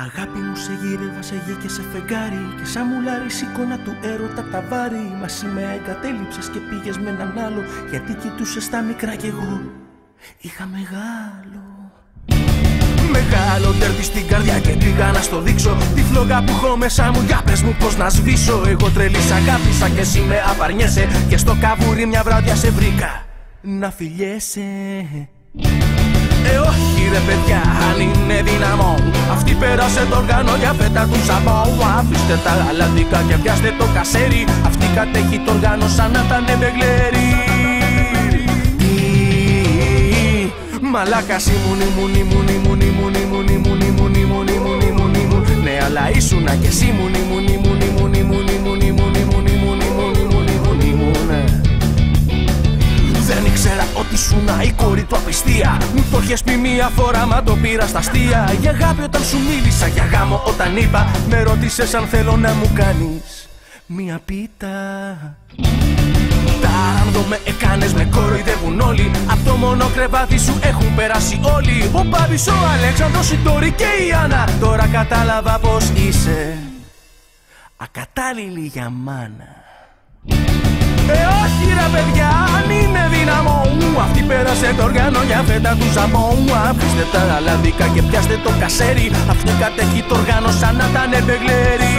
Αγάπη μου σε γύρευα σε γη και σε φεγγάρι και σαν μουλάρι σηκώνα του έρωτα τα βάρη. Μα εσύ με εγκατέλειψες και πήγες με έναν άλλο, γιατί κοιτούσες τα μικρά κι εγώ είχα μεγάλο. Μεγάλο τέρτη στην καρδιά και πήγα να στο δείξω τη φλόγα που έχω μέσα μου, για πες μου πως να σβήσω. Εγώ τρελή σ' αγάπησα και εσύ με απαρνιέσαι, και στο καβούρι μια βράδια σε βρήκα να φιλιέσαι. Όχι ρε παιδιά, αν είναι δυναμό, αυτή πέρασε το όργανο για φέτα του σαμπό. Αφήστε τα γαλατικά και πιάστε το κασέρι, αυτή κατέχει το όργανο σαν να ήταν μπεγλέρι. Μαλάκας ήμουν. Ναι, αλλά ήσουνα κι εσύ ήμουν. Δεν ήξερα ότι ήσουνα η κόρη του απιστία. Μου το έχεις πει μία φορά, μα το πήρα στα αστεία. Για αγάπη όταν σου μίλησα, για γάμο όταν είπα, με ρώτησες αν θέλω να μου κάνεις μία πίτα. Τάρανδο με έκανες, με κοροϊδεύουν όλοι, απ' το μόνο κρεβάτι σου έχουν περάσει όλοι. Ο Πάπης, ο Αλέξανδρος, η Τόρη και η Άννα. Τώρα κατάλαβα πως είσαι ακατάλληλη για μάνα. Όχι ρε παιδιά, αν είναι δυναμό, αυτή πέρασε το όργανο για φέτα του ζαμπό. Αφήστε τα γαλαδικα και πιάστε το κασέρι, αυτή κατέχει το όργανο σαν να ήταν μπεγλέρι.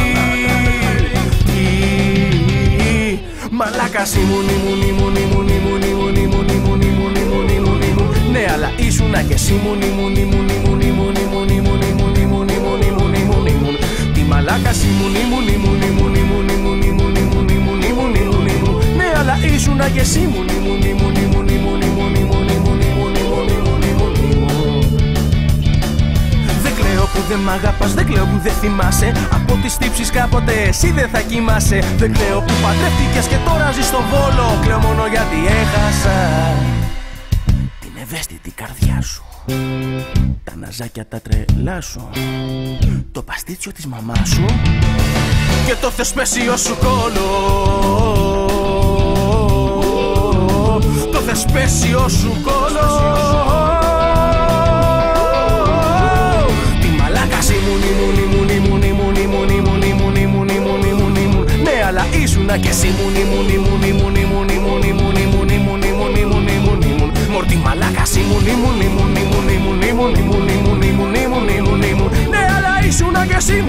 Μαλάκας ήμουν. Ναι, αλλά ήσουνα κι εσύ ήμουν. Τι μαλάκας ήμουν. Ναι, αλλά ήσουνα κι εσύ ήμουν. Δεν κλαίω που δεν μ' αγαπάς, δεν κλαίω που δεν θυμάσαι. Από τις τύψεις κάποτε εσύ δεν θα κοιμάσαι. Δεν κλαίω που παντρεύτηκες και τώρα ζεις στο Βόλο. Κλαίω μόνο γιατί έχασα την ευαίσθητη καρδιά σου, τα ναζάκια τα τρελά σου, το παστίτσιο της μαμάς σου και το θεσπέσιο σου κόλο. Το θεσπέσιο σου κόλο. Τι μαλάκας ήμουν. Ναι, αλλά ήσουνα κι εσύ μορτή μαλάκας ήμουν. Ναι, αλλά ήσουνα κι εσύ